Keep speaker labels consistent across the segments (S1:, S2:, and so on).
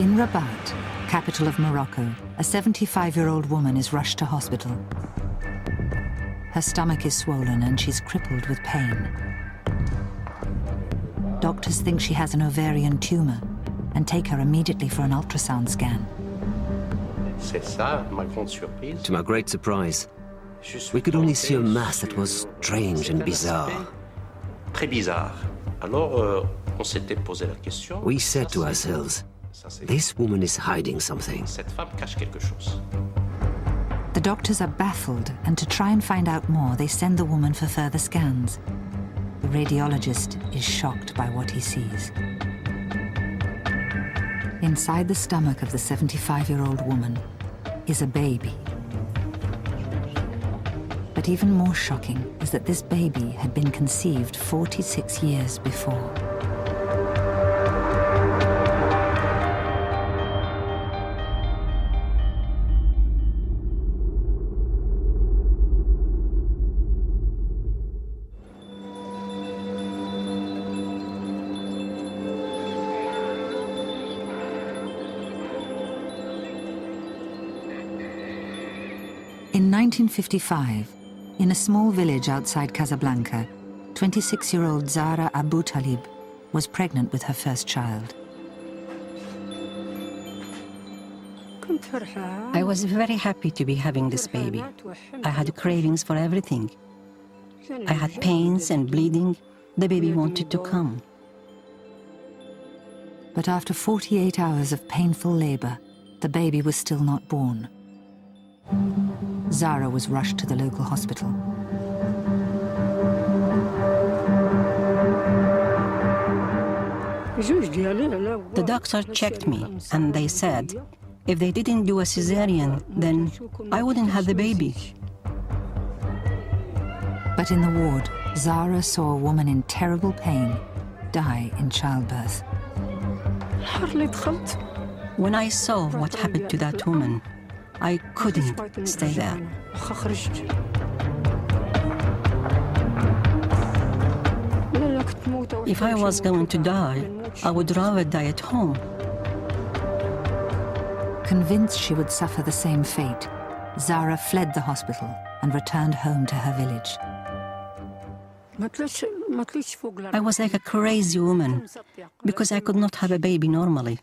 S1: In Rabat, capital of Morocco, a 75-year-old woman is rushed to hospital. Her stomach is swollen and she's crippled with pain. Doctors think she has an ovarian tumor and take her immediately for an ultrasound scan.
S2: To my great surprise, we could only see a mass that was strange and bizarre. We said to ourselves, this woman is hiding something.
S1: The doctors are baffled, and to try and find out more, they send the woman for further scans. The radiologist is shocked by what he sees. Inside the stomach of the 75-year-old woman is a baby. But even more shocking is that this baby had been conceived 46 years before. In 1955, in a small village outside Casablanca, 26-year-old Zara Abu Talib was pregnant with her first child.
S3: I was very happy to be having this baby. I had cravings for everything. I had pains and bleeding. The baby wanted to come.
S1: But after 48 hours of painful labor, the baby was still not born. Zara was rushed to the local hospital.
S3: The doctor checked me and they said, if they didn't do a cesarean, then I wouldn't have the baby.
S1: But in the ward, Zara saw a woman in terrible pain die in childbirth.
S3: When I saw what happened to that woman, I couldn't stay there. If I was going to die, I would rather die at home.
S1: Convinced she would suffer the same fate, Zara fled the hospital and returned home to her village.
S3: I was like a crazy woman because I could not have a baby normally.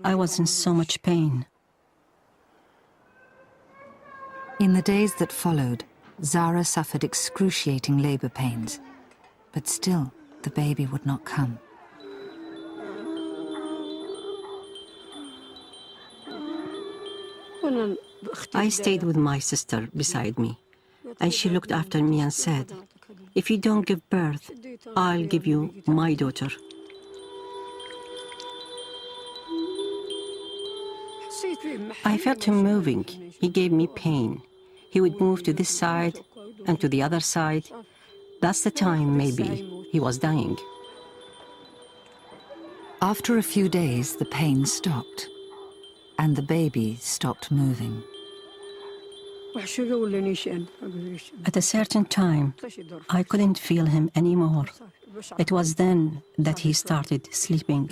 S3: I was in so much pain.
S1: In the days that followed, Zara suffered excruciating labor pains, but still the baby would not come.
S3: I stayed with my sister beside me, and she looked after me and said, if you don't give birth, I'll give you my daughter. I felt him moving. He gave me pain. He would move to this side and to the other side. That's the time, maybe, he was dying.
S1: After a few days, the pain stopped, and the baby stopped moving.
S3: At a certain time, I couldn't feel him anymore. It was then that he started sleeping.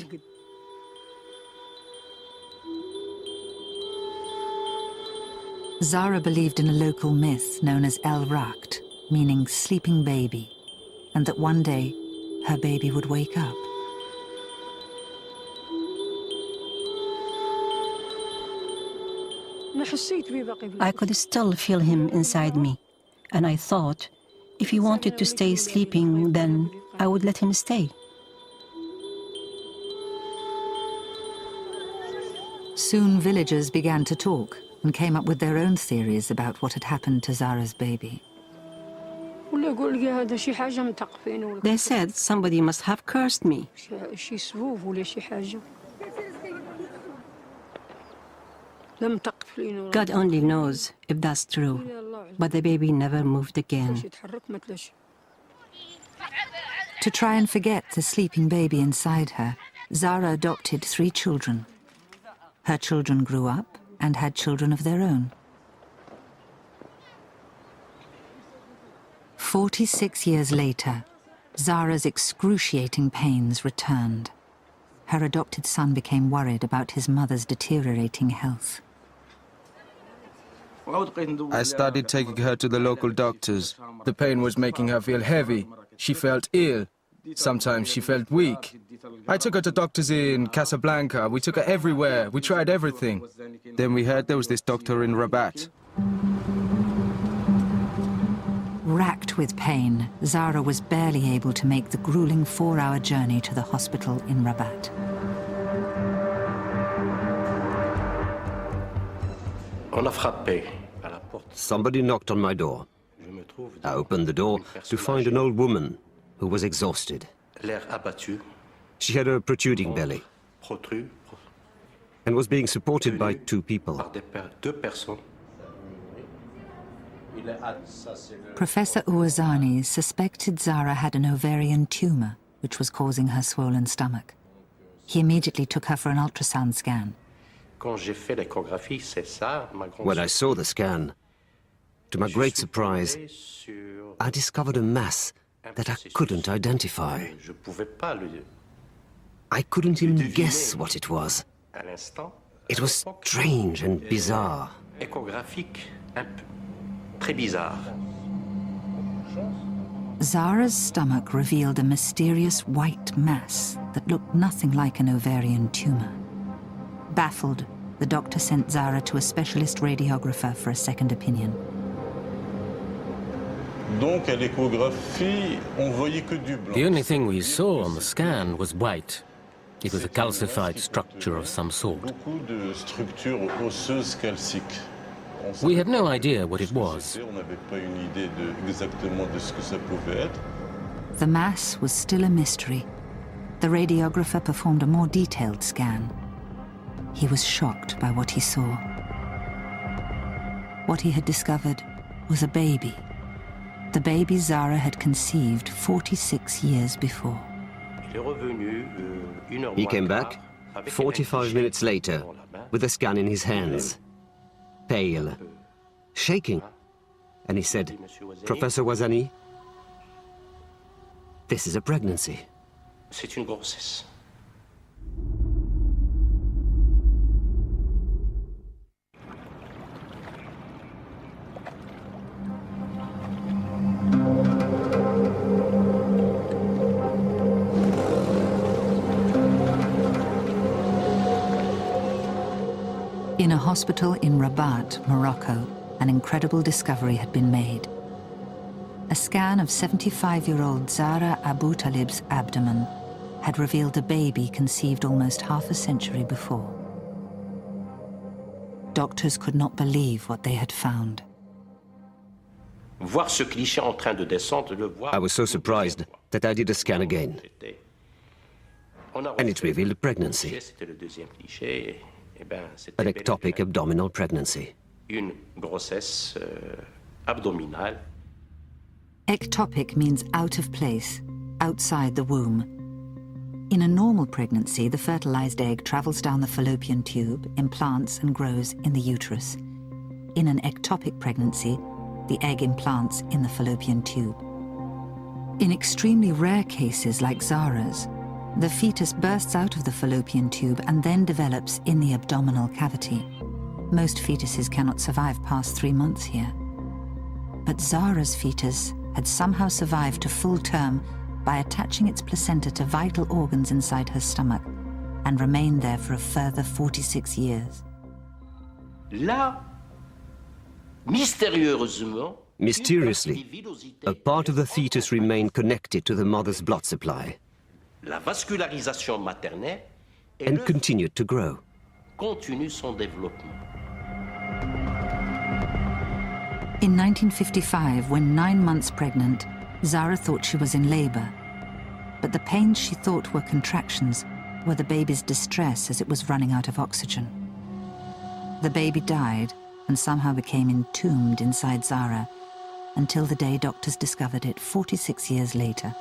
S1: Zara believed in a local myth known as El Raqt, meaning sleeping baby, and that one day her baby would wake up.
S3: I could still feel him inside me, and I thought, if he wanted to stay sleeping, then I would let him stay.
S1: Soon villagers began to talk and came up with their own theories about what had happened to Zara's baby.
S3: They said somebody must have cursed me. God only knows if that's true, but the baby never moved again.
S1: To try and forget the sleeping baby inside her, Zara adopted 3 children. Her children grew up and had children of their own. 46 years later, Zara's excruciating pains returned. her adopted son became worried about his mother's deteriorating health.
S4: I started taking her to the local doctors. The pain was making her feel heavy. She felt ill. Sometimes she felt weak. I took her to doctors in Casablanca. We took her everywhere. We tried everything. Then we heard there was this doctor in Rabat.
S1: Racked with pain, Zara was barely able to make the grueling 4-hour journey to the hospital in Rabat.
S2: Somebody knocked on my door. I opened the door to find an old woman who was exhausted. She had a protruding belly and was being supported by 2 people.
S1: Professor Ouazani suspected Zara had an ovarian tumor, which was causing her swollen stomach. He immediately took her for an ultrasound scan.
S2: When I saw the scan, to my great surprise, I discovered a mass that I couldn't identify. I couldn't even guess what it was. It was strange and bizarre.
S1: Zara's stomach revealed a mysterious white mass that looked nothing like an ovarian tumor. Baffled, the doctor sent Zara to a specialist radiographer for a second opinion.
S5: The only thing we saw on the scan was white. It was a calcified structure of some sort. We had no idea what it was.
S1: The mass was still a mystery. The radiographer performed a more detailed scan. He was shocked by what he saw. What he had discovered was a baby. The baby Zara had conceived 46 years before.
S2: He came back 45 minutes later with the scan in his hands, pale, shaking. And he said, "Professor Ouazani, this is a pregnancy."
S1: In a hospital in Rabat, Morocco, an incredible discovery had been made. A scan of 75-year-old Zara Abu Talib's abdomen had revealed a baby conceived almost half a century before. Doctors could not believe what they had found.
S2: I was so surprised that I did a scan again. And it revealed a pregnancy. An ectopic abdominal pregnancy.
S1: Ectopic means out of place, outside the womb. In a normal pregnancy, the fertilized egg travels down the fallopian tube, implants and grows in the uterus. In an ectopic pregnancy, the egg implants in the fallopian tube. In extremely rare cases like Zara's, the fetus bursts out of the fallopian tube and then develops in the abdominal cavity. Most fetuses cannot survive past 3 months here. But Zara's fetus had somehow survived to full term by attaching its placenta to vital organs inside her stomach and remained there for a further 46 years.
S2: Mysteriously, a part of the fetus remained connected to the mother's blood supply and continued to grow.
S1: In 1955, when 9 months pregnant, Zara thought she was in labor. But the pains she thought were contractions were the baby's distress as it was running out of oxygen. The baby died and somehow became entombed inside Zara until the day doctors discovered it 46 years later.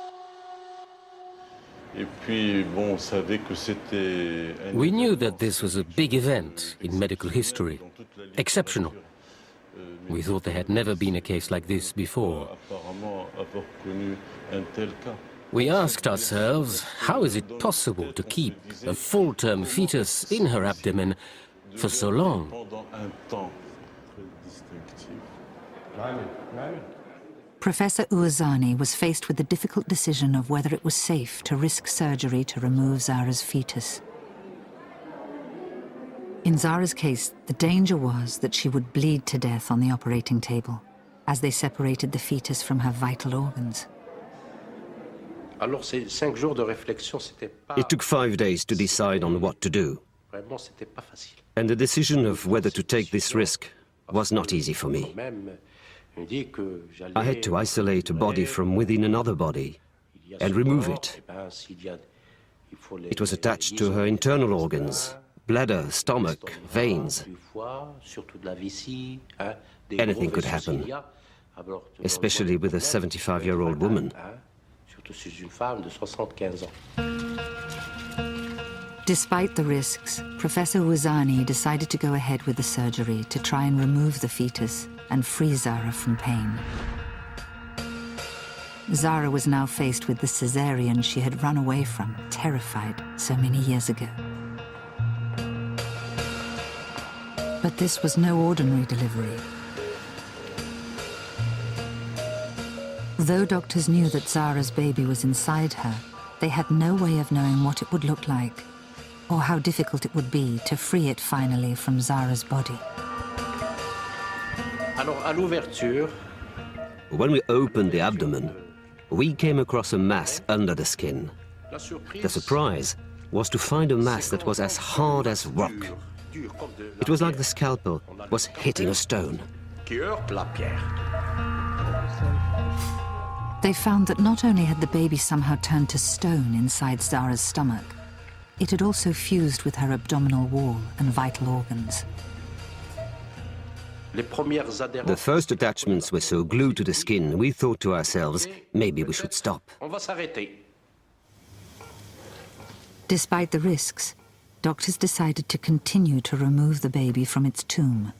S5: We knew that this was a big event in medical history, exceptional. We thought there had never been a case like this before. We asked ourselves, how is it possible to keep a full-term fetus in her abdomen for so long?
S1: Professor Ouazani was faced with the difficult decision of whether it was safe to risk surgery to remove Zara's fetus. In Zara's case, the danger was that she would bleed to death on the operating table as they separated the fetus from her vital organs.
S2: It took 5 days to decide on what to do. And the decision of whether to take this risk was not easy for me. I had to isolate a body from within another body and remove it. It was attached to her internal organs, bladder, stomach, veins. Anything could happen, especially with a 75-year-old woman.
S1: Despite the risks, Professor Ouazani decided to go ahead with the surgery to try and remove the fetus and free Zara from pain. Zara was now faced with the cesarean she had run away from, terrified, so many years ago. But this was no ordinary delivery. Though doctors knew that Zara's baby was inside her, they had no way of knowing what it would look like, or how difficult it would be to free it finally from Zara's body.
S2: When we opened the abdomen, we came across a mass under the skin. The surprise was to find a mass that was as hard as rock. It was like the scalpel was hitting a stone.
S1: They found that not only had the baby somehow turned to stone inside Zara's stomach, it had also fused with her abdominal wall and vital organs.
S2: The first attachments were so glued to the skin, we thought to ourselves, maybe we should stop.
S1: Despite the risks, doctors decided to continue to remove the baby from its tomb.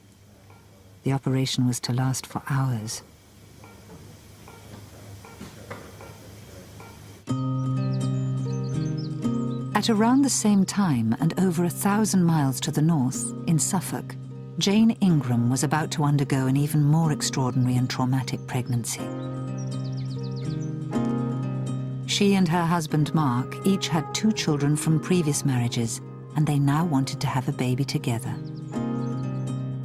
S1: The operation was to last for hours. At around the same time, and over 1,000 miles to the north, in Suffolk, Jane Ingram was about to undergo an even more extraordinary and traumatic pregnancy. She and her husband Mark each had 2 children from previous marriages, and they now wanted to have a baby together.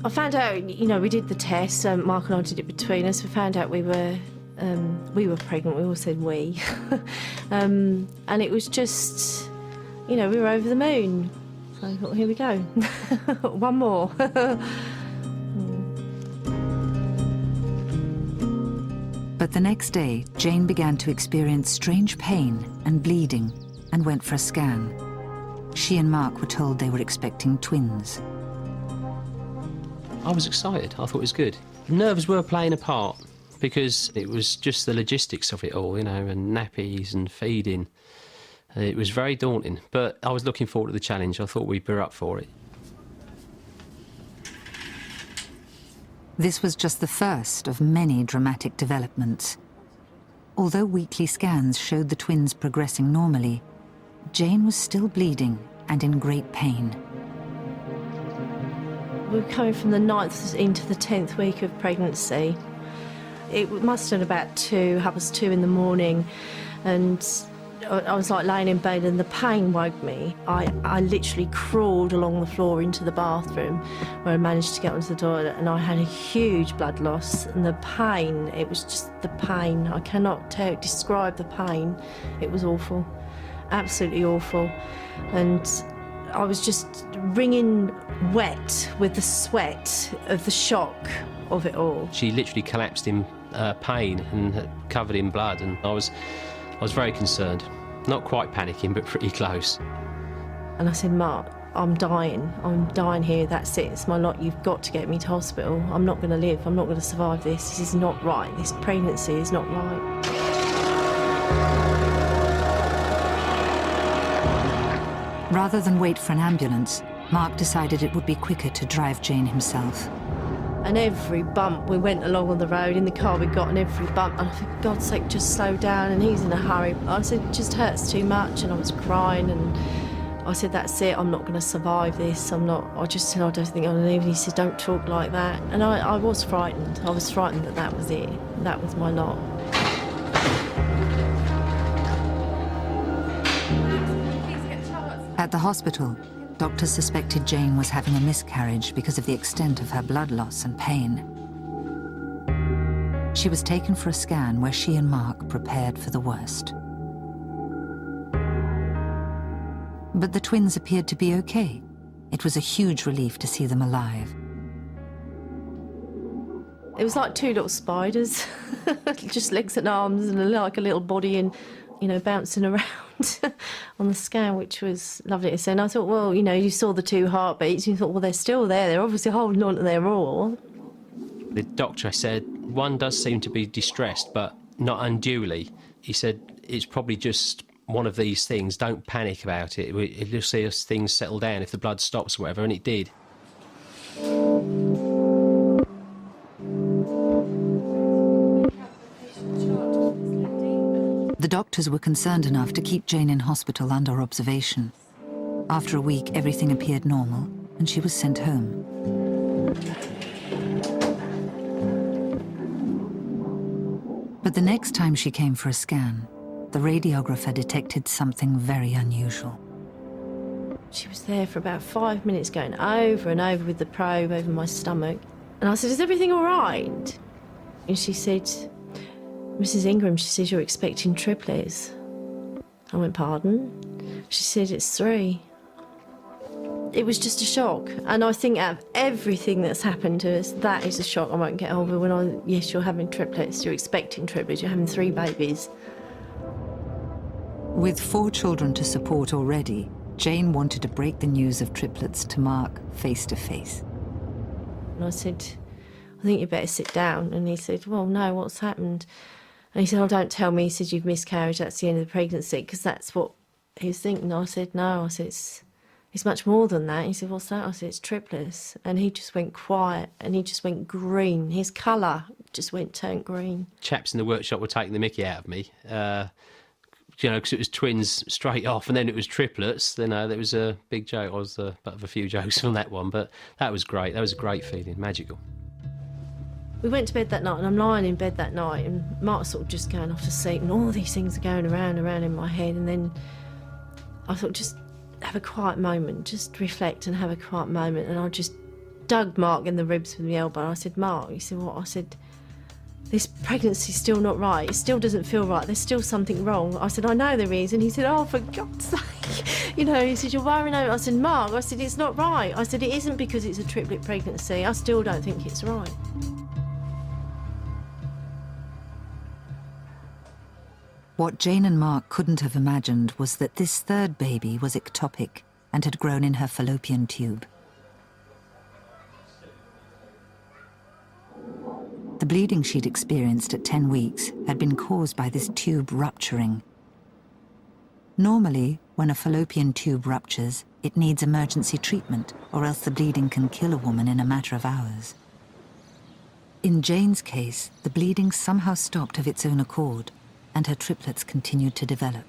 S6: I found out, we did the test, Mark and I did it between us. We found out we were pregnant, we all said we. And it was just, we were over the moon. So I thought, here we go, one more.
S1: But the next day, Jane began to experience strange pain and bleeding and went for a scan. She and Mark were told they were expecting twins.
S7: I was excited. I thought it was good. Nerves were playing a part because it was just the logistics of it all, and nappies and feeding. It was very daunting, but I was looking forward to the challenge. I thought we'd be up for it.
S1: This was just the first of many dramatic developments. Although weekly scans showed the twins progressing normally, Jane was still bleeding and in great pain.
S6: We were coming from the 9th into the 10th week of pregnancy. It must have been about 2 in the morning, and I was like laying in bed and the pain woke me. I literally crawled along the floor into the bathroom where I managed to get onto the toilet, and I had a huge blood loss, and the pain, it was just the pain. I cannot describe the pain. It was awful, absolutely awful. And I was just wringing wet with the sweat of the shock of it all.
S7: She literally collapsed in pain and covered in blood, and I was very concerned. Not quite panicking, but pretty close.
S6: And I said, Mark, I'm dying here, that's it, it's my lot, you've got to get me to hospital. I'm not going to live, I'm not going to survive this. This is not right, this pregnancy is not right.
S1: Rather than wait for an ambulance, Mark decided it would be quicker to drive Jane himself.
S6: And every bump, we went along on the road, in the car we got, and every bump, and I thought, for God's sake, just slow down, and he's in a hurry. I said, it just hurts too much, and I was crying, and I said, that's it, I'm not going to survive this, I just said, I don't think I'm going to leave. And he said, don't talk like that. And I was frightened. I was frightened that that was it. That was my lot.
S1: At the hospital, doctors suspected Jane was having a miscarriage because of the extent of her blood loss and pain. She was taken for a scan where she and Mark prepared for the worst. But the twins appeared to be okay. It was a huge relief to see them alive.
S6: It was like two little spiders, just legs and arms and like a little body and, you know, bouncing around on the scan, which was lovely to see. And I thought, well, you know, you saw the two heartbeats, and you thought, well, they're still there. They're obviously holding on to their all.
S7: The doctor said one does seem to be distressed, but not unduly. He said it's probably just one of these things. Don't panic about it. You'll see as things settle down if the blood stops or whatever, and it did.
S1: The doctors were concerned enough to keep Jane in hospital under observation. After a week, everything appeared normal, and she was sent home. But the next time she came for a scan, the radiographer detected something very unusual.
S6: She was there for about 5 minutes going over and over with the probe over my stomach. And I said, is everything all right? And she said, Mrs. Ingram, she said, you're expecting triplets. I went, pardon? She said, it's 3. It was just a shock. And I think out of everything that's happened to us, that is a shock I won't get over. Yes, you're having triplets, you're expecting triplets, you're having 3 babies.
S1: With 4 children to support already, Jane wanted to break the news of triplets to Mark face to face.
S6: And I said, I think you better sit down. And he said, well, no, what's happened? And he said, oh, don't tell me. He said, you've miscarried, that's the end of the pregnancy, because that's what he was thinking. I said, no. I said, it's much more than that. He said, what's that? I said, it's triplets. And he just went quiet, and he just went green. His colour just turned green. Chaps
S7: in the workshop were taking the mickey out of me, you know, because it was twins straight off, and then it was triplets. Then there was a big joke. I was the butt of a few jokes on that one, but that was great. That was a great feeling, magical.
S6: We went to bed that night, and I'm lying in bed that night, and Mark's sort of just going off to sleep, and all these things are going around in my head. And then I thought, just have a quiet moment, just reflect and have a quiet moment. And I just dug Mark in the ribs with my elbow. I said, Mark, he said, what? I said, this pregnancy's still not right. It still doesn't feel right. There's still something wrong. I said, I know there is. And he said, oh, for God's sake. You know, he said, you're worrying over it. I said, Mark, I said, it's not right. I said, it isn't because it's a triplet pregnancy. I still don't think it's right.
S1: What Jane and Mark couldn't have imagined was that this 3rd baby was ectopic and had grown in her fallopian tube. The bleeding she'd experienced at 10 weeks had been caused by this tube rupturing. Normally, when a fallopian tube ruptures, it needs emergency treatment, or else the bleeding can kill a woman in a matter of hours. In Jane's case, the bleeding somehow stopped of its own accord, and her triplets continued to develop.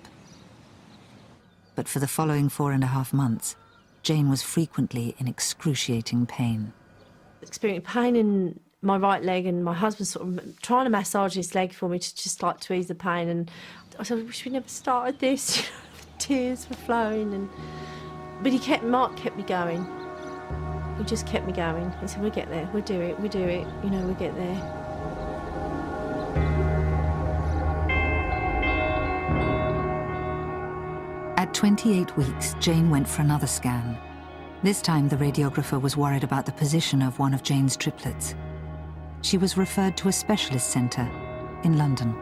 S1: But for the following 4.5 months, Jane was frequently in excruciating pain.
S6: Experiencing pain in my right leg, and my husband sort of trying to massage his leg for me to just like to ease the pain. And I said, I wish we never started this. Tears were flowing, but Mark kept me going. He just kept me going. He said, we'll get there, we'll do it, you know, we'll get there.
S1: At 28 weeks, Jane went for another scan. This time, the radiographer was worried about the position of one of Jane's triplets. She was referred to a specialist centre in London.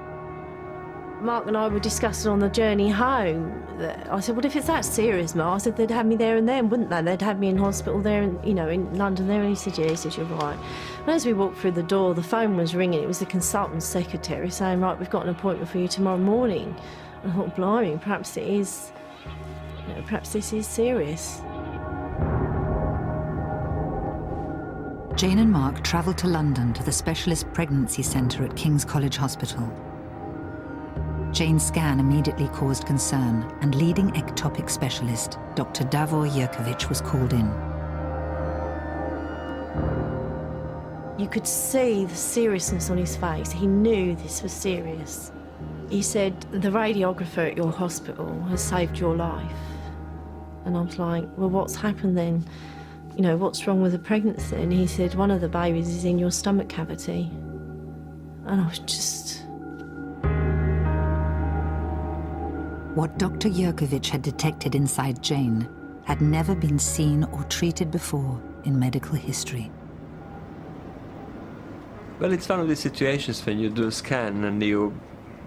S6: Mark and I were discussing on the journey home. I said, well, if it's that serious, Mark, I said, they'd have me there and then, wouldn't they? They'd have me in hospital there, and, you know, in London there. And he said, yeah, he said, you're right. And as we walked through the door, the phone was ringing. It was the consultant secretary saying, right, we've got an appointment for you tomorrow morning. And I thought, blimey, perhaps it is, perhaps this is serious.
S1: Jane and Mark travelled to London to the Specialist Pregnancy Centre at King's College Hospital. Jane's scan immediately caused concern, and leading ectopic specialist, Dr. Davor Jerkovic, was called in.
S6: You could see the seriousness on his face. He knew this was serious. He said, "The radiographer at your hospital has saved your life." And I was like, "Well, what's happened then? You know, what's wrong with the pregnancy?" And he said, "One of the babies is in your stomach cavity." And I was just...
S1: What Dr. Jerkovic had detected inside Jane had never been seen or treated before in medical history.
S8: Well, it's one of the situations when you do a scan and you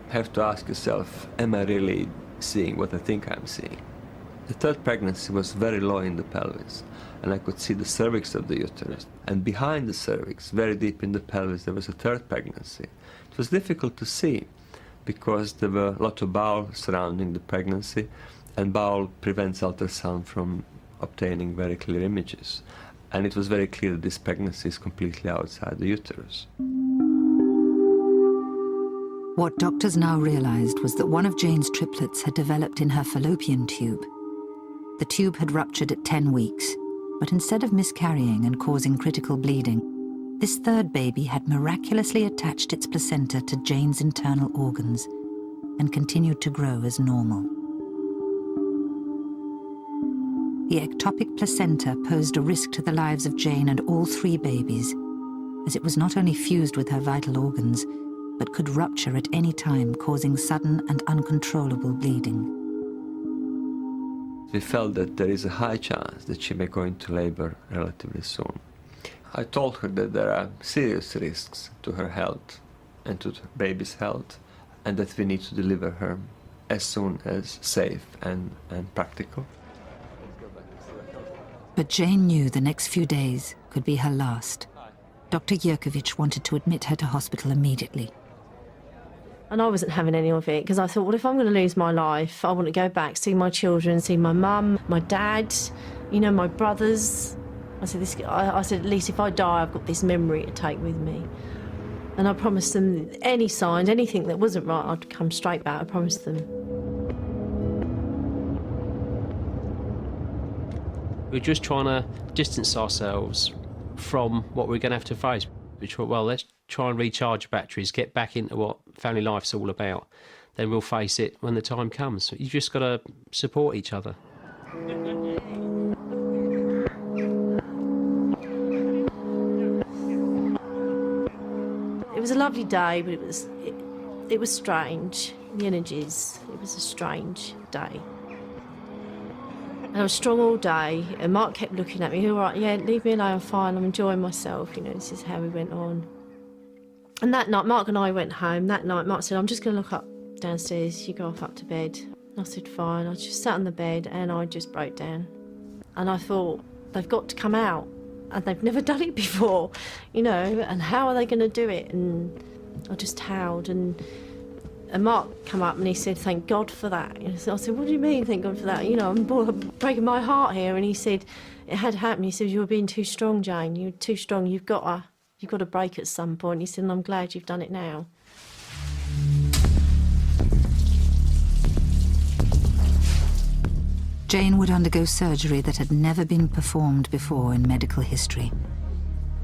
S8: have to ask yourself, am I really seeing what I think I'm seeing? The third pregnancy was very low in the pelvis, and I could see the cervix of the uterus. And behind the cervix, very deep in the pelvis, there was a third pregnancy. It was difficult to see because there were a lot of bowel surrounding the pregnancy, and bowel prevents ultrasound from obtaining very clear images. And it was very clear that this pregnancy is completely outside the uterus.
S1: What doctors now realised was that one of Jane's triplets had developed in her fallopian tube. The tube had ruptured at 10 weeks, but instead of miscarrying and causing critical bleeding, this third baby had miraculously attached its placenta to Jane's internal organs and continued to grow as normal. The ectopic placenta posed a risk to the lives of Jane and all three babies, as it was not only fused with her vital organs, but could rupture at any time, causing sudden and uncontrollable bleeding.
S8: We felt that there is a high chance that she may go into labor relatively soon. I told her that there are serious risks to her health and to the baby's health, and that we need to deliver her as soon as safe and practical.
S1: But Jane knew the next few days could be her last. Dr. Jerkovic wanted to admit her to hospital immediately.
S6: And I wasn't having any of it, because I thought, well, if I'm going to lose my life, I want to go back, see my children, see my mum, my dad, you know, my brothers. I said, at least if I die, I've got this memory to take with me. And I promised them any signs, anything that wasn't right, I'd come straight back, I promised them.
S7: We're just trying to distance ourselves from what we're going to have to face. We thought, well, let's try and recharge batteries, get back into what family life's all about. Then we'll face it when the time comes. You've just got to support each other.
S6: It was a lovely day, but it was strange. The energies, it was a strange day. And I was strong all day, and Mark kept looking at me, all right, yeah, leave me alone, I'm fine, I'm enjoying myself, you know, this is how we went on. And that night, Mark and I went home. That night, Mark said, I'm just going to look up downstairs, you go off up to bed. I said, fine. I just sat on the bed and I just broke down. And I thought, they've got to come out, and they've never done it before, you know, and how are they going to do it? And I just howled, and Mark came up and he said, thank God for that. And I said, what do you mean, thank God for that? You know, I'm breaking my heart here. And he said, it had happened. He said, you were being too strong, Jane. You're too strong. You've got to break at some point. He said, and I'm glad you've done it now.
S1: Jane would undergo surgery that had never been performed before in medical history.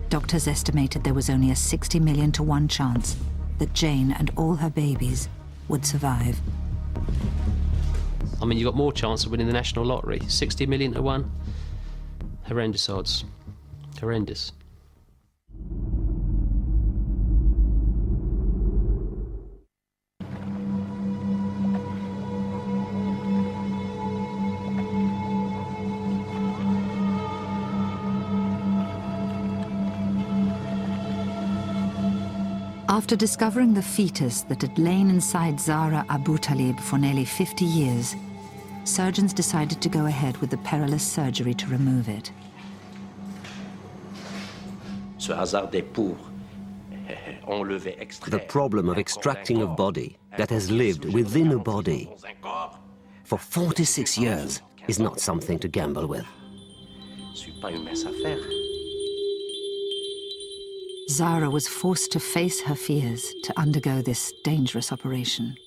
S1: Doctors estimated there was only a 60 million to 1 chance that Jane and all her babies would survive.
S7: I mean, you've got more chance of winning the national lottery. 60 million to 1. Horrendous odds. Horrendous.
S1: After discovering the fetus that had lain inside Zara Abu Talib for nearly 50 years, surgeons decided to go ahead with the perilous surgery to remove it.
S2: The problem of extracting a body that has lived within a body for 46 years is not something to gamble with.
S1: Zara was forced to face her fears to undergo this dangerous operation.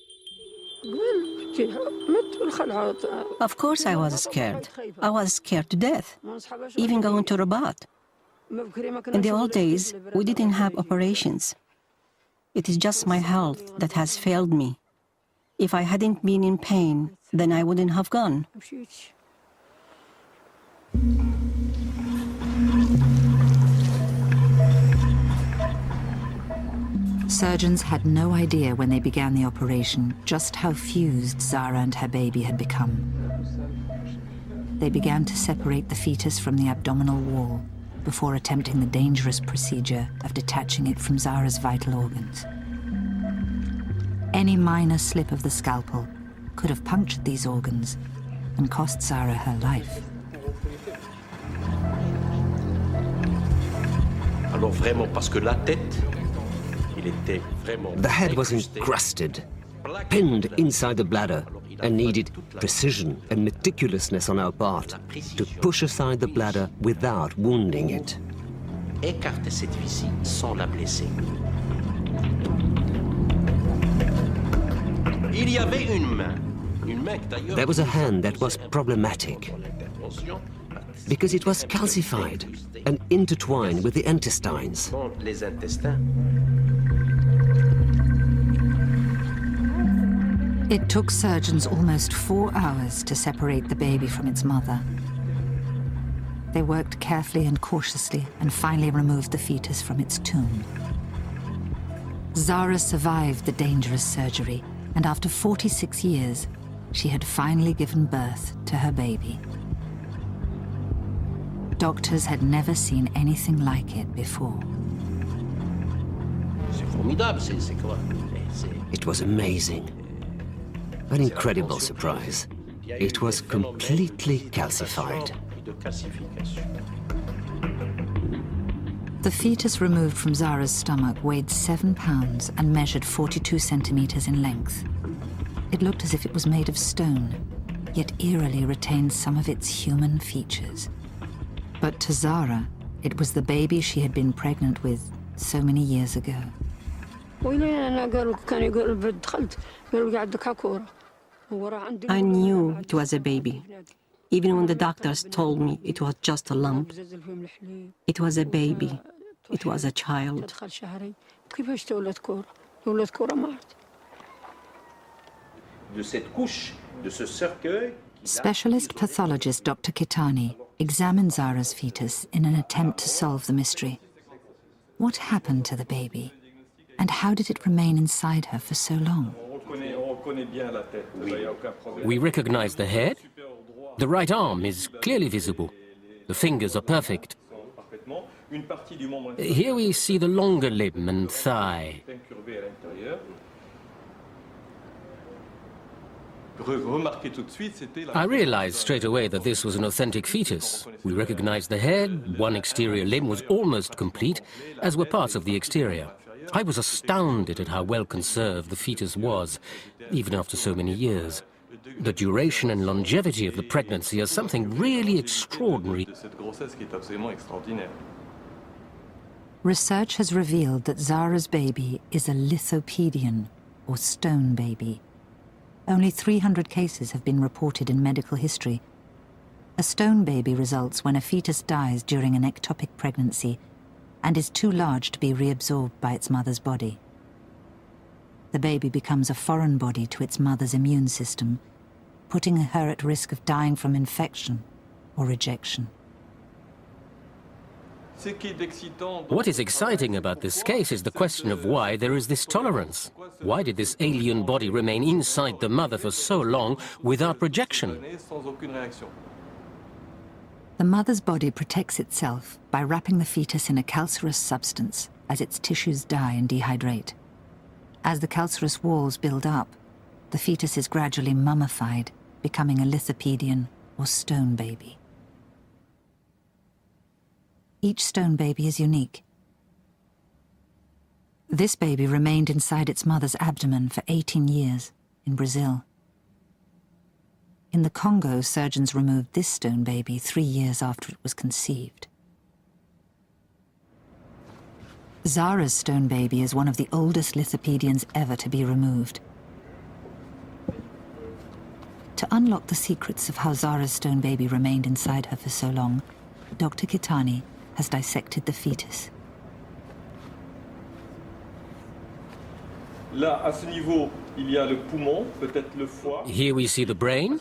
S3: Of course I was scared. I was scared to death, even going to Rabat. In the old days, we didn't have operations. It is just my health that has failed me. If I hadn't been in pain, then I wouldn't have gone.
S1: Surgeons had no idea when they began the operation just how fused Zara and her baby had become. They began to separate the fetus from the abdominal wall before attempting the dangerous procedure of detaching it from Zara's vital organs. Any minor slip of the scalpel could have punctured these organs and cost Zara her life.
S9: Alors vraiment, parce que la tête,
S2: the head was encrusted, pinned inside the bladder, and needed precision and meticulousness on our part to push aside the bladder without wounding it.
S9: Écartez cette vis-ci sans la blesser. Il y avait une main qui d'ailleurs.
S2: There was a hand that was problematic because it was calcified and intertwined with the intestines.
S9: Les intestins.
S1: It took surgeons almost 4 hours to separate the baby from its mother. They worked carefully and cautiously and finally removed the fetus from its tomb. Zara survived the dangerous surgery, and after 46 years, she had finally given birth to her baby. Doctors had never seen anything like it before.
S9: C'est formidable, c'est quoi?
S2: It was amazing. An incredible surprise. It was completely calcified.
S1: The fetus removed from Zara's stomach weighed 7 pounds and measured 42 centimeters in length. It looked as if it was made of stone, yet eerily retained some of its human features. But to Zara, it was the baby she had been pregnant with so many years ago.
S3: I knew it was a baby, even when the doctors told me it was just a lump. It was a baby. It was a child.
S1: Specialist pathologist Dr. Kitani examined Zara's fetus in an attempt to solve the mystery. What happened to the baby? And how did it remain inside her for so long?
S5: We recognize the head. The right arm is clearly visible. The fingers are perfect. Here we see the longer limb and thigh. I realized straight away that this was an authentic fetus. We recognized the head, one exterior limb was almost complete, as were parts of the exterior. I was astounded at how well conserved the fetus was, even after so many years. The duration and longevity of the pregnancy are something really extraordinary.
S1: Research has revealed that Zara's baby is a lithopedion, or stone baby. Only 300 cases have been reported in medical history. A stone baby results when a fetus dies during an ectopic pregnancy and is too large to be reabsorbed by its mother's body. The baby becomes a foreign body to its mother's immune system, putting her at risk of dying from infection or rejection.
S5: What is exciting about this case is the question of why there is this tolerance. Why did this alien body remain inside the mother for so long without rejection?
S1: The mother's body protects itself by wrapping the fetus in a calcareous substance as its tissues die and dehydrate. As the calcareous walls build up, the fetus is gradually mummified, becoming a lithopedion or stone baby. Each stone baby is unique. This baby remained inside its mother's abdomen for 18 years in Brazil. In the Congo, surgeons removed this stone baby 3 years after it was conceived. Zara's stone baby is one of the oldest lithopedians ever to be removed. To unlock the secrets of how Zara's stone baby remained inside her for so long, Dr. Kitani has dissected the fetus.
S5: Here we see the brain,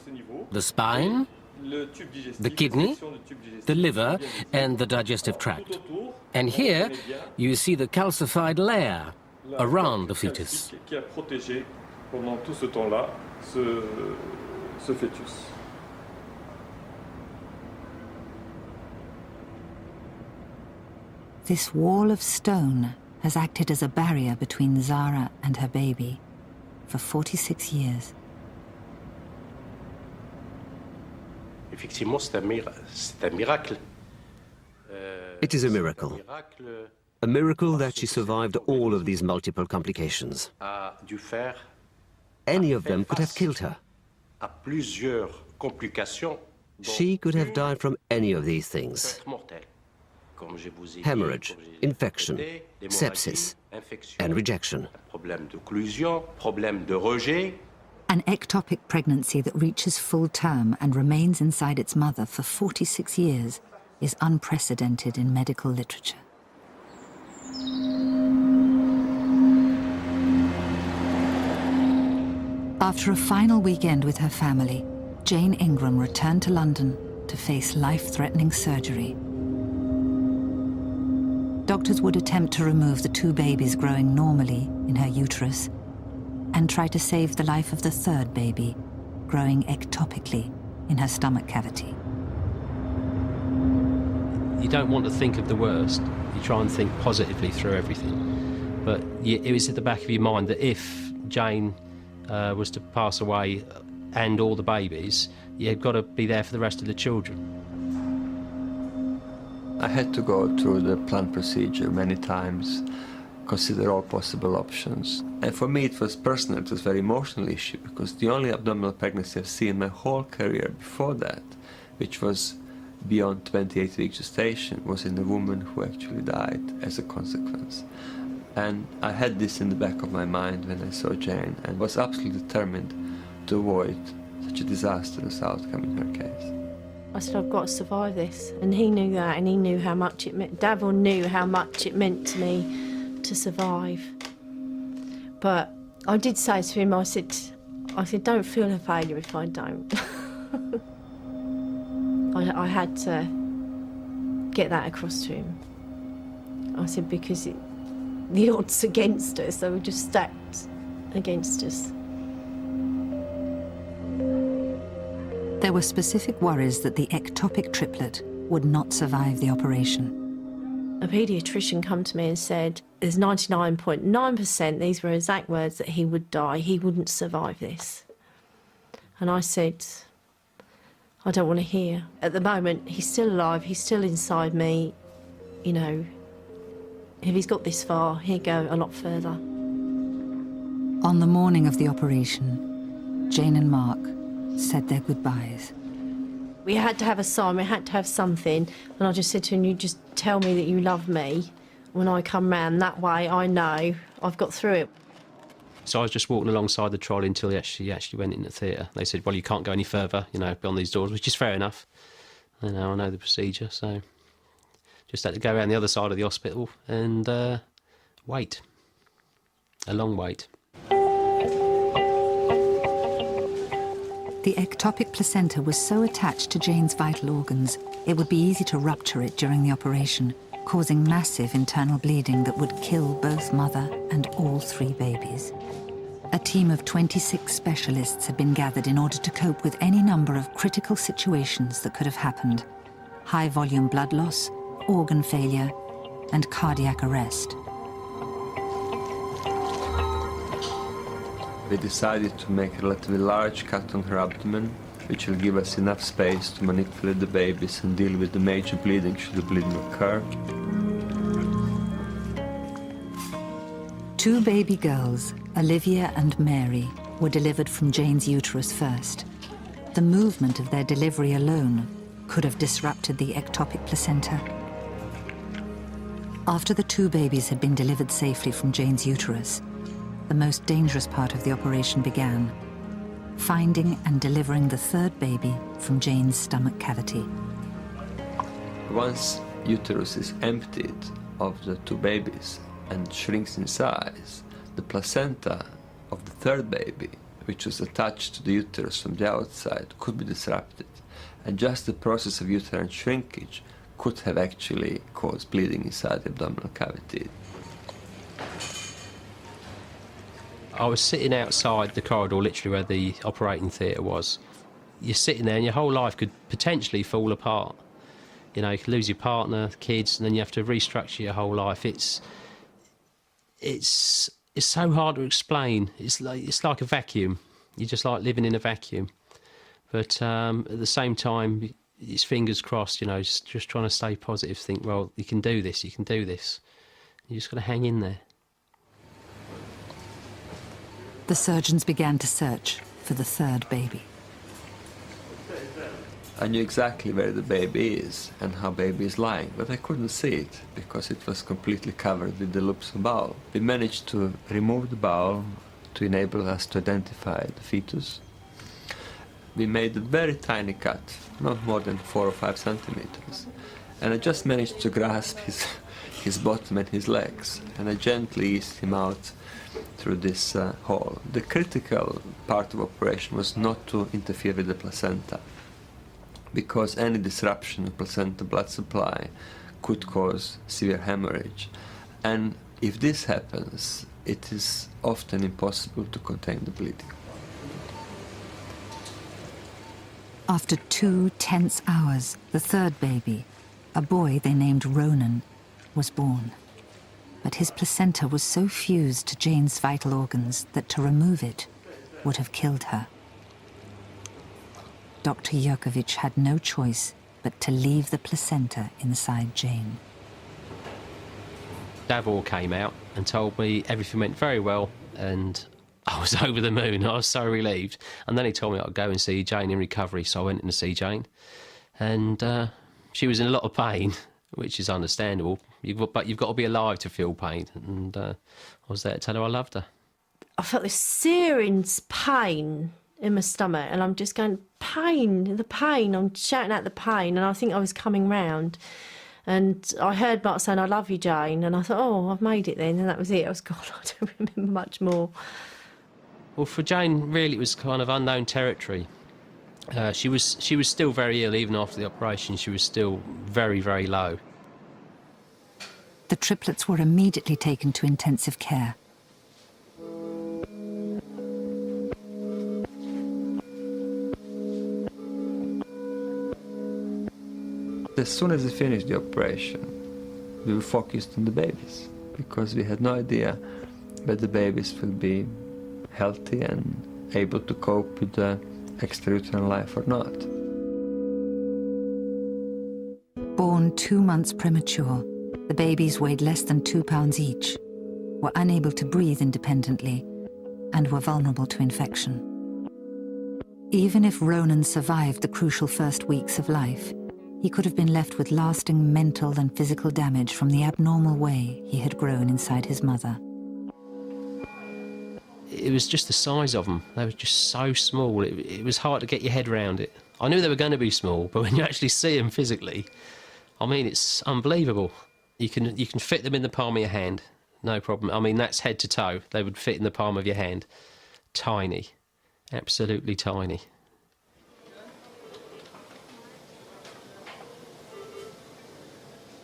S5: the spine, the kidney, the liver, and the digestive tract. And here you see the calcified layer around the fetus.
S1: This wall of stone has acted as a barrier between Zara and her baby for 46 years.
S9: Effectivement, c'est un miracle.
S2: It is a miracle. A miracle that she survived all of these multiple complications. Any of them could have killed her. She could have died from any of these things. Hemorrhage, infection, sepsis, and rejection.
S1: An ectopic pregnancy that reaches full term and remains inside its mother for 46 years is unprecedented in medical literature. After a final weekend with her family, Jane Ingram returned to London to face life-threatening surgery. Doctors would attempt to remove the 2 babies growing normally in her uterus and try to save the life of the 3rd baby, growing ectopically in her stomach cavity.
S7: You don't want to think of the worst. You try and think positively through everything. But it was at the back of your mind that if Jane was to pass away and all the babies, you've got to be there for the rest of the children.
S8: I had to go through the planned procedure many times, consider all possible options. And for me it was personal, it was a very emotional issue, because the only abdominal pregnancy I've seen my whole career before that, which was beyond 28-week gestation, was in a woman who actually died as a consequence. And I had this in the back of my mind when I saw Jane, and was absolutely determined to avoid such a disastrous outcome in her case.
S6: I said, I've got to survive this. And he knew that, and he knew how much it meant. Davil knew how much it meant to me to survive. But I did say to him, I said, don't feel a failure if I don't. I had to get that across to him. I said, because the odds against us, they were just stacked against us.
S1: There were specific worries that the ectopic triplet would not survive the operation.
S6: A paediatrician come to me and said, there's 99.9%, these were exact words, that he would die, he wouldn't survive this. And I said, I don't want to hear. At the moment, he's still alive, he's still inside me. You know, if he's got this far, he'll go a lot further.
S1: On the morning of the operation, Jane and Mark said their goodbyes.
S6: We had to have a sign, we had to have something, and I just said to him, you just tell me that you love me when I come round. That way I know I've got through it.
S7: So I was just walking alongside the trolley until he actually went in the theatre. They said, well, you can't go any further, you know, beyond these doors, which is fair enough. You know, I know the procedure, so just had to go around the other side of the hospital and wait. A long wait.
S1: The ectopic placenta was so attached to Jane's vital organs, it would be easy to rupture it during the operation, causing massive internal bleeding that would kill both mother and all 3 babies. A team of 26 specialists had been gathered in order to cope with any number of critical situations that could have happened: high-volume blood loss, organ failure, and cardiac arrest.
S8: We decided to make a relatively large cut on her abdomen, which will give us enough space to manipulate the babies and deal with the major bleeding should the bleeding occur.
S1: 2 baby girls, Olivia and Mary, were delivered from Jane's uterus first. The movement of their delivery alone could have disrupted the ectopic placenta. After the 2 babies had been delivered safely from Jane's uterus, the most dangerous part of the operation began, finding and delivering the 3rd baby from Jane's stomach cavity.
S8: Once uterus is emptied of the 2 babies and shrinks in size, the placenta of the 3rd baby, which was attached to the uterus from the outside, could be disrupted. And just the process of uterine shrinkage could have actually caused bleeding inside the abdominal cavity.
S7: I was sitting outside the corridor, literally where the operating theatre was. You're sitting there and your whole life could potentially fall apart. You know, you could lose your partner, kids, and then you have to restructure your whole life. It's so hard to explain. It's like a vacuum. You're just like living in a vacuum. But at the same time, it's fingers crossed, you know, just trying to stay positive, think, well, you can do this, you can do this. You just got to hang in there.
S1: The surgeons began to search for the 3rd baby.
S8: I knew exactly where the baby is and how baby is lying, but I couldn't see it because it was completely covered with the loops of bowel. We managed to remove the bowel to enable us to identify the fetus. We made a very tiny cut, not more than 4 or 5 centimeters, and I just managed to grasp his bottom and his legs, and I gently eased him out through this hole. The critical part of operation was not to interfere with the placenta, because any disruption of placenta blood supply could cause severe hemorrhage. And if this happens, it is often impossible to contain the bleeding.
S1: After 2 tense hours, the 3rd baby, a boy they named Ronan, was born. But his placenta was so fused to Jane's vital organs that to remove it would have killed her. Dr. Geographic had no choice but to leave the placenta inside Jane.
S7: Davor came out and told me everything went very well and I was over the moon. I was so relieved. And then he told me I'd go and see Jane in recovery, so I went in to see Jane. And she was in a lot of pain, which is understandable. But you've got to be alive to feel pain. And I was there to tell her I loved her.
S6: I felt this searing pain in my stomach, and I'm just going, pain, the pain. I'm shouting out the pain, and I think I was coming round. And I heard Mark saying, I love you, Jane. And I thought, oh, I've made it then. And that was it. I was gone. I don't remember much more.
S7: Well, for Jane, really, it was kind of unknown territory. She was still very ill, even after the operation. She was still very, very low.
S1: The triplets were immediately taken to intensive care.
S8: As soon as we finished the operation, we were focused on the babies, because we had no idea whether the babies would be healthy and able to cope with the extrauterine life or not.
S1: Born 2 months premature, the babies weighed less than 2 pounds each, were unable to breathe independently, and were vulnerable to infection. Even if Ronan survived the crucial first weeks of life, he could have been left with lasting mental and physical damage from the abnormal way he had grown inside his mother.
S7: It was just the size of them. They were just so small. It was hard to get your head around it. I knew they were going to be small, but when you actually see them physically, I mean, it's unbelievable. You can fit them in the palm of your hand, no problem. I mean, that's head to toe. They would fit in the palm of your hand. Tiny, absolutely tiny.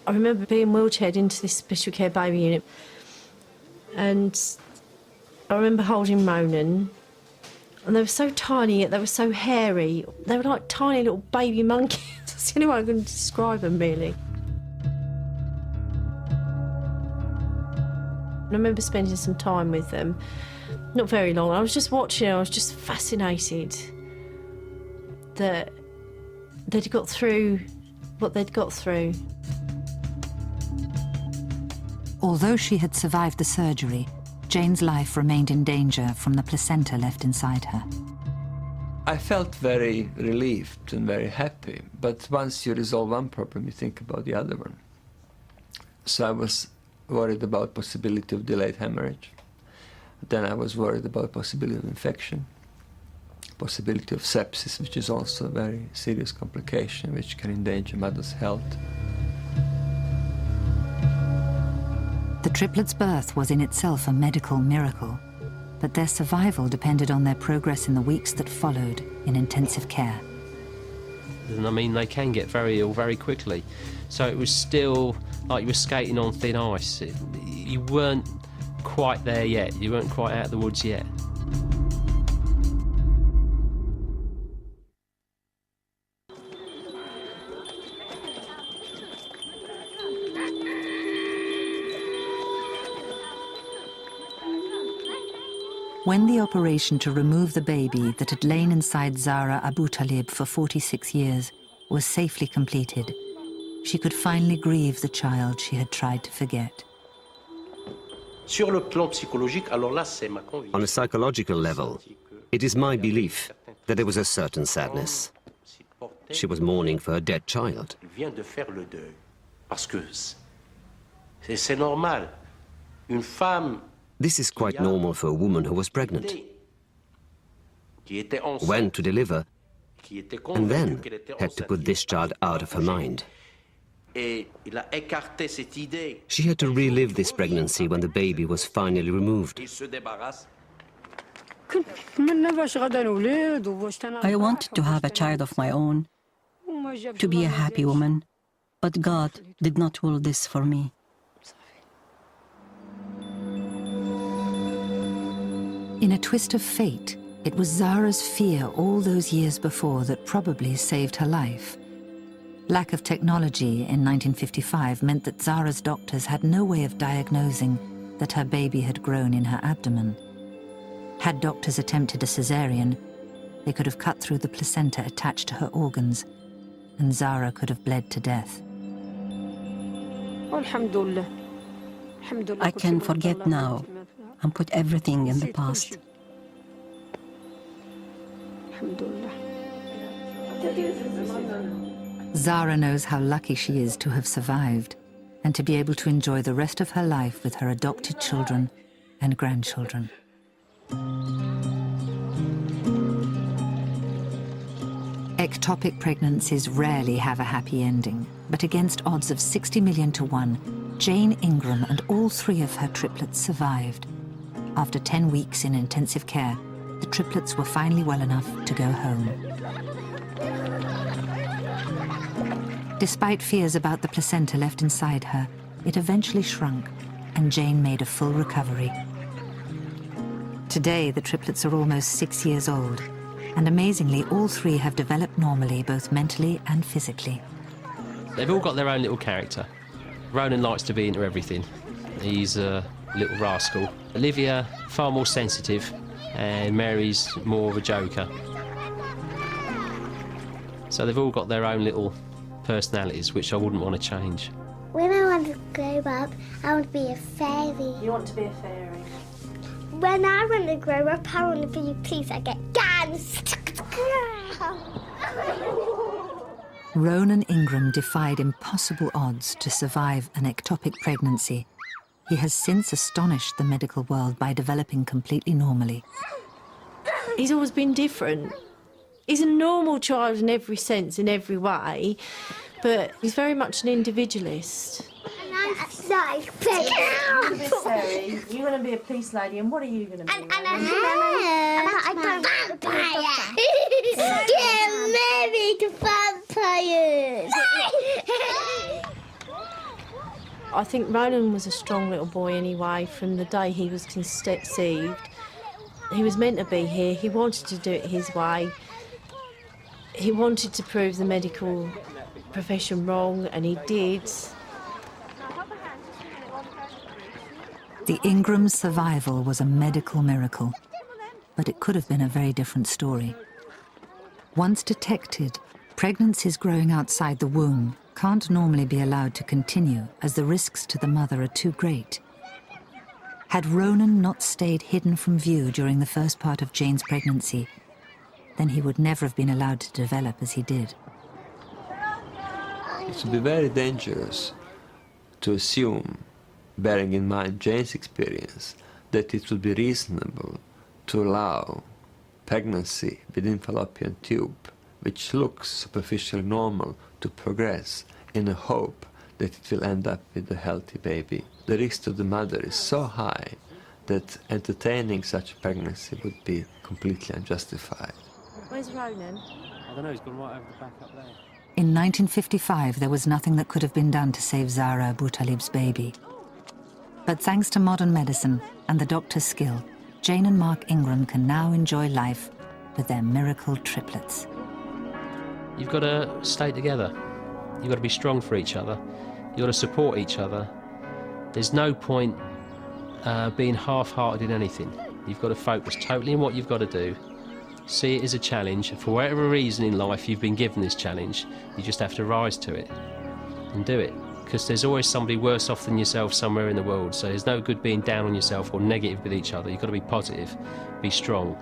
S6: I remember being wheelchaired into this special care baby unit, and I remember holding Ronan, and they were so tiny yet they were so hairy. They were like tiny little baby monkeys. That's the only way I can describe them, really. And I remember spending some time with them, not very long. I was just watching, I was just fascinated that they'd got through what they'd got through.
S1: Although she had survived the surgery, Jane's life remained in danger from the placenta left inside her.
S8: I felt very relieved and very happy, but once you resolve one problem, you think about the other one. So I was worried about possibility of delayed hemorrhage. Then I was worried about possibility of infection, possibility of sepsis, which is also a very serious complication which can endanger mother's health.
S1: The triplets' birth was in itself a medical miracle, but their survival depended on their progress in the weeks that followed in intensive care.
S7: And I mean, they can get very ill very quickly. So it was still like you were skating on thin ice. You weren't quite there yet. You weren't quite out of the woods yet.
S1: When the operation to remove the baby that had lain inside Zara Abu Talib for 46 years was safely completed, she could finally grieve the child she had tried to forget.
S2: On a psychological level, it is my belief that there was a certain sadness. She was mourning for her dead child. This is quite normal for a woman who was pregnant, went to deliver, and then had to put this child out of her mind. She had to relive this pregnancy when the baby was finally removed.
S3: I wanted to have a child of my own, to be a happy woman, but God did not will this for me.
S1: In a twist of fate, it was Zara's fear all those years before that probably saved her life. Lack of technology in 1955 meant that Zara's doctors had no way of diagnosing that her baby had grown in her abdomen. Had doctors attempted a cesarean, they could have cut through the placenta attached to her organs, and Zara could have bled to death.
S3: I can forget now and put everything in the past.
S1: Zara knows how lucky she is to have survived and to be able to enjoy the rest of her life with her adopted children and grandchildren. Ectopic pregnancies rarely have a happy ending, but against odds of 60 million to 1, Jane Ingram and all 3 of her triplets survived. After 10 weeks in intensive care, the triplets were finally well enough to go home. Despite fears about the placenta left inside her, it eventually shrunk, and Jane made a full recovery. Today, the triplets are almost 6 years old, and amazingly, all 3 have developed normally, both mentally and physically.
S7: They've all got their own little character. Ronan likes to be into everything. He's a little rascal. Olivia, far more sensitive, and Mary's more of a joker. So they've all got their own little personalities, which I wouldn't want to change.
S10: When I want to grow up, I want to be a fairy.
S6: You want to be a fairy?
S10: When I want to grow up, I want to be a police. I get guns.
S1: Ronan Ingram defied impossible odds to survive an ectopic pregnancy. He has since astonished the medical world by developing completely normally.
S6: He's always been different. He's a normal child in every sense, in every way, but he's very much an individualist.
S10: And I'm like big.
S6: You're going to be a police lady, and what are you going to be?
S10: And I don't want to be a vampire. Get married to vampires.
S6: I think Ronan was a strong little boy anyway from the day he was conceived. He was meant to be here. He wanted to do it his way. He wanted to prove the medical profession wrong, and he did.
S1: The Ingrams' survival was a medical miracle, but it could have been a very different story. Once detected, pregnancies growing outside the womb can't normally be allowed to continue as the risks to the mother are too great. Had Ronan not stayed hidden from view during the first part of Jane's pregnancy, then he would never have been allowed to develop as he did.
S8: It would be very dangerous to assume, bearing in mind Jane's experience, that it would be reasonable to allow pregnancy within fallopian tube, which looks superficially normal, to progress in a hope that it will end up with a healthy baby. The risk to the mother is so high that entertaining such a pregnancy would be completely unjustified.
S6: Where's Ronan?
S7: I don't know, he's gone right over the back up there.
S1: In 1955, there was nothing that could have been done to save Zara Abu Talib's baby. But thanks to modern medicine and the doctor's skill, Jane and Mark Ingram can now enjoy life with their miracle triplets.
S7: You've got to stay together. You've got to be strong for each other. You've got to support each other. There's no point being half-hearted in anything. You've got to focus totally on what you've got to do. See it as a challenge. For whatever reason in life you've been given this challenge, you just have to rise to it and do it. Because there's always somebody worse off than yourself somewhere in the world. So there's no good being down on yourself or negative with each other. You've got to be positive, be strong.